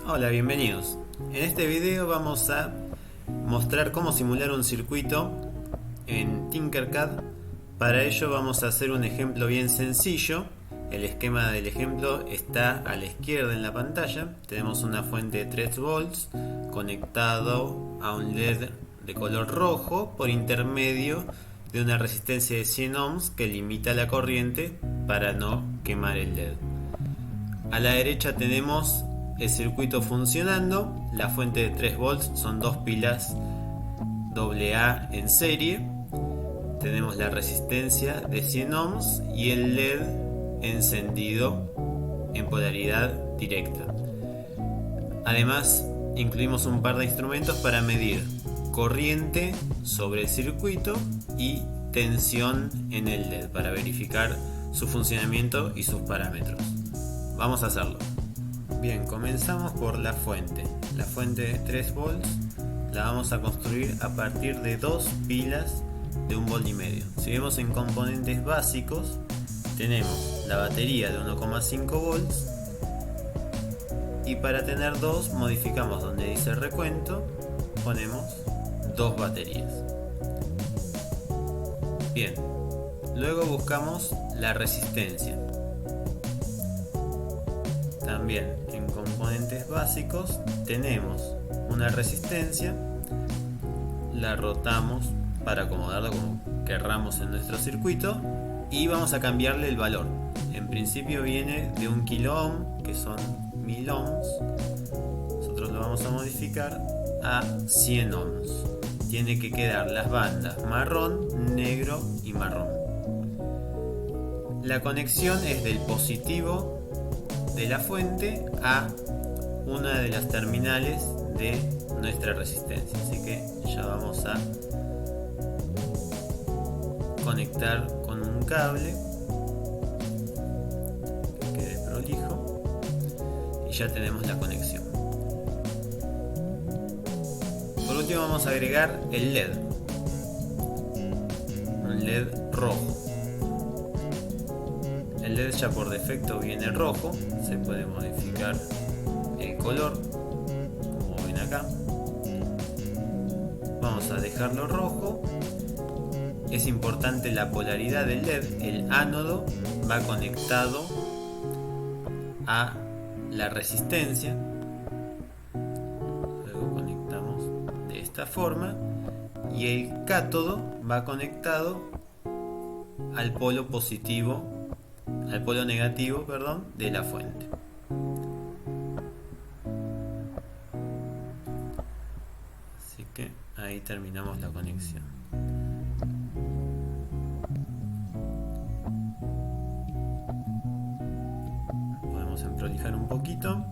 Hola, bienvenidos. En este video vamos a mostrar cómo simular un circuito en Tinkercad. Para ello vamos a hacer un ejemplo bien sencillo. El esquema del ejemplo está a la izquierda en la pantalla. Tenemos una fuente de 3 volts conectado a un LED de color rojo por intermedio de una resistencia de 100 ohms que limita la corriente para no quemar el LED. A la derecha tenemos el circuito funcionando. La fuente de 3 volts son dos pilas AA en serie. Tenemos la resistencia de 100 ohms y el LED encendido en polaridad directa. Además, incluimos un par de instrumentos para medir corriente sobre el circuito y tensión en el LED para verificar su funcionamiento y sus parámetros. Vamos a hacerlo. Bien, comenzamos por la fuente. La fuente de 3 volts la vamos a construir a partir de dos pilas de 1,5 volts. Si vemos en componentes básicos, tenemos la batería de 1,5 volts y para tener dos modificamos donde dice recuento, ponemos dos baterías. Bien, luego buscamos la resistencia. También en componentes básicos tenemos una resistencia, la rotamos para acomodarla como querramos en nuestro circuito y vamos a cambiarle el valor. En principio viene de 1 kilo ohm, que son 1000 ohms. Nosotros lo vamos a modificar a 100 ohms. Tiene que quedar las bandas marrón, negro y marrón. La conexión es del positivo de la fuente a una de las terminales de nuestra resistencia, así que ya vamos a conectar con un cable que quede prolijo y ya tenemos la conexión. Por último vamos a agregar el LED, un LED rojo. El LED ya por defecto viene rojo, se puede modificar el color, como ven acá. Vamos a dejarlo rojo. Es importante la polaridad del LED, el ánodo va conectado a la resistencia. Luego conectamos de esta forma y el cátodo va conectado al polo positivo. Al polo negativo, de la fuente. Así que ahí terminamos la conexión. Podemos emprolijar un poquito.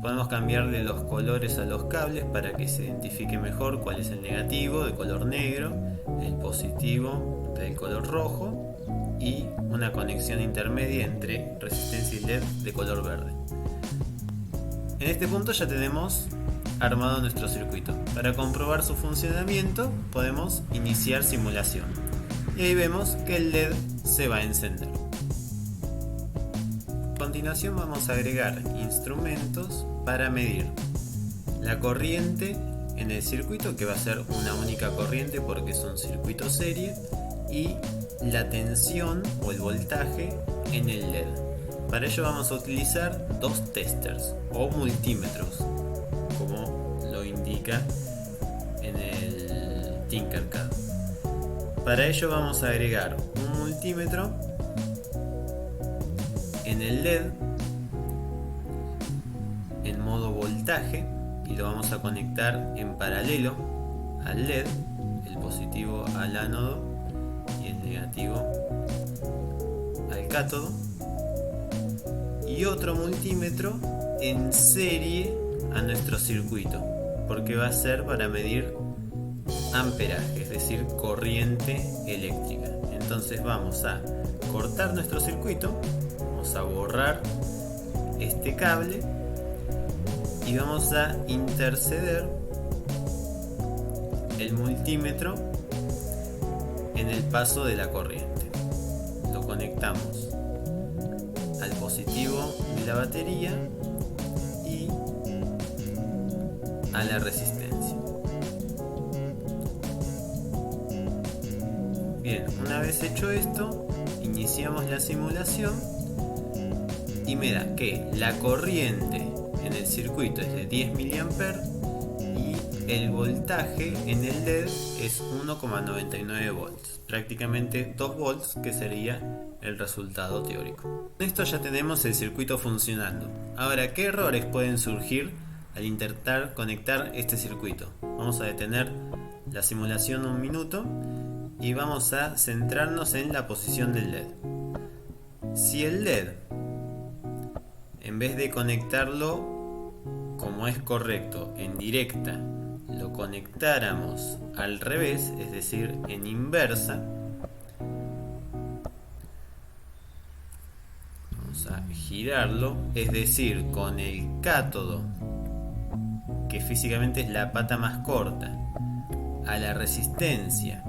Podemos cambiarle los colores a los cables para que se identifique mejor cuál es el negativo de color negro, el positivo del color rojo y una conexión intermedia entre resistencia y LED de color verde. En este punto ya tenemos armado nuestro circuito. Para comprobar su funcionamiento podemos iniciar simulación y ahí vemos que el LED se va a encender. A continuación vamos a agregar instrumentos para medir la corriente en el circuito, que va a ser una única corriente porque es un circuito serie, y la tensión o el voltaje en el LED. Para ello vamos a utilizar dos testers o multímetros, como lo indica en el Tinkercad. Para ello vamos a agregar un multímetro en el LED en modo voltaje y lo vamos a conectar en paralelo al LED, el positivo al ánodo y el negativo al cátodo, y otro multímetro en serie a nuestro circuito, porque va a ser para medir amperaje, es decir, corriente eléctrica. Entonces vamos a cortar nuestro circuito, vamos a borrar este cable y vamos a interceder el multímetro en el paso de la corriente. Lo conectamos al positivo de la batería y a la resistencia. Bien, una vez hecho esto, iniciamos la simulación y me da que la corriente en el circuito es de 10 mA y el voltaje en el LED es 1,99 volts, prácticamente 2 volts, que sería el resultado teórico. Con esto ya tenemos el circuito funcionando. Ahora, ¿qué errores pueden surgir al intentar conectar este circuito? Vamos a detener la simulación un minuto y vamos a centrarnos en la posición del LED. Si el LED, en vez de conectarlo como es correcto en directa, lo conectáramos al revés, es decir, en inversa, vamos a girarlo, es decir, con el cátodo, que físicamente es la pata más corta, a la resistencia,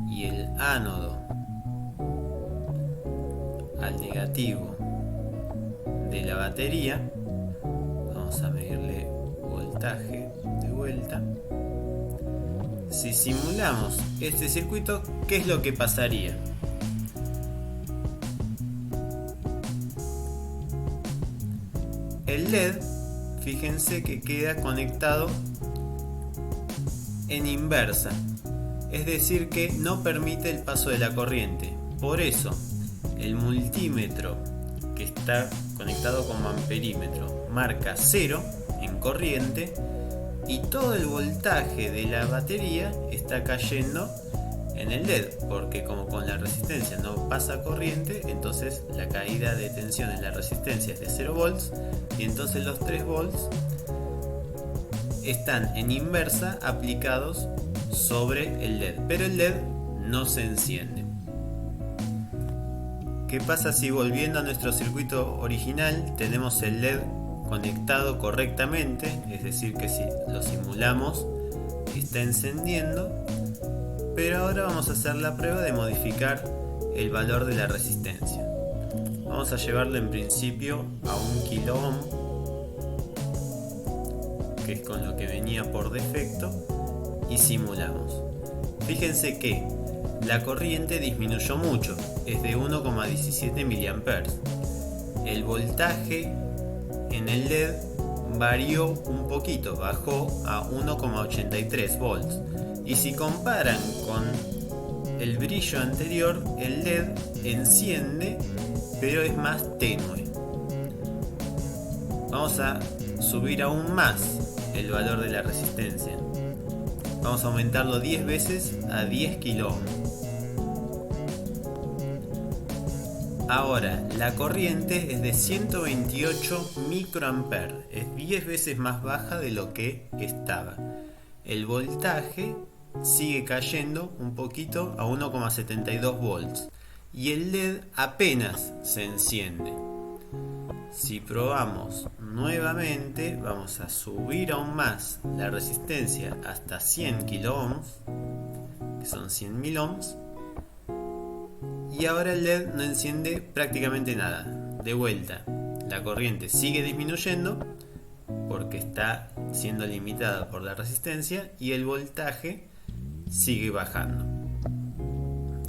y el ánodo al negativo de la batería, vamos a medirle voltaje de vuelta. Si simulamos este circuito, ¿qué es lo que pasaría? El LED, fíjense que queda conectado en inversa, es decir, que no permite el paso de la corriente. Por eso, el multímetro que está conectado como amperímetro marca 0 en corriente y todo el voltaje de la batería está cayendo en el LED, porque como con la resistencia no pasa corriente, entonces la caída de tensión en la resistencia es de 0 volts y entonces los 3 volts están en inversa aplicados sobre el LED, pero el LED no se enciende. ¿Qué pasa si, volviendo a nuestro circuito original, tenemos el LED conectado correctamente? Es decir, que si lo simulamos está encendiendo, pero ahora vamos a hacer la prueba de modificar el valor de la resistencia. Vamos a llevarlo en principio a 1 kilo ohm, que es con lo que venía por defecto, y simulamos. Fíjense que la corriente disminuyó mucho, es de 1,17 mA. El voltaje en el LED varió un poquito, bajó a 1,83 volts. Y si comparan con el brillo anterior, el LED enciende, pero es más tenue. Vamos a subir aún más el valor de la resistencia. Vamos a aumentarlo 10 veces a 10 kilo ohm. Ahora, la corriente es de 128 microamperes, es 10 veces más baja de lo que estaba. El voltaje sigue cayendo un poquito a 1,72 volts y el LED apenas se enciende. Si probamos nuevamente, vamos a subir aún más la resistencia hasta 100 kilo ohms, que son 100.000 ohms, y ahora el LED no enciende prácticamente nada. De vuelta, la corriente sigue disminuyendo porque está siendo limitada por la resistencia y el voltaje sigue bajando.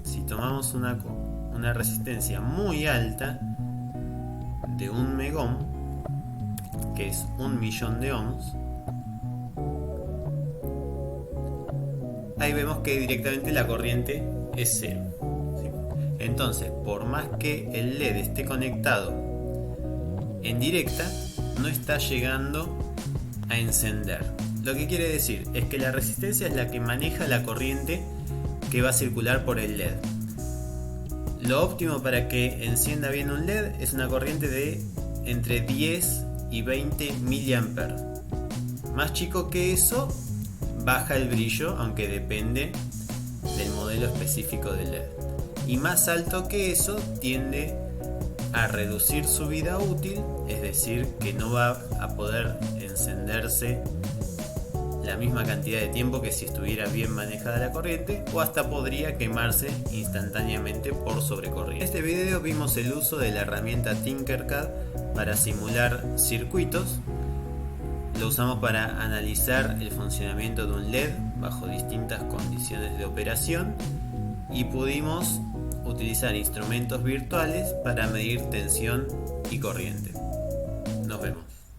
Si tomamos una resistencia muy alta de 1 megohm, que es 1.000.000 de ohms, ahí vemos que directamente la corriente es 0. ¿Sí? Entonces, por más que el LED esté conectado en directa, no está llegando a encender. Lo que quiere decir es que la resistencia es la que maneja la corriente que va a circular por el LED. Lo óptimo para que encienda bien un LED es una corriente de entre 10 y 20 mA. Más chico que eso, baja el brillo, aunque depende del modelo específico del LED. Y más alto que eso, tiende a reducir su vida útil, es decir, que no va a poder encenderse la misma cantidad de tiempo que si estuviera bien manejada la corriente, o hasta podría quemarse instantáneamente por sobrecorriente. En este video vimos el uso de la herramienta Tinkercad para simular circuitos. Lo usamos para analizar el funcionamiento de un LED bajo distintas condiciones de operación y pudimos utilizar instrumentos virtuales para medir tensión y corriente. Nos vemos.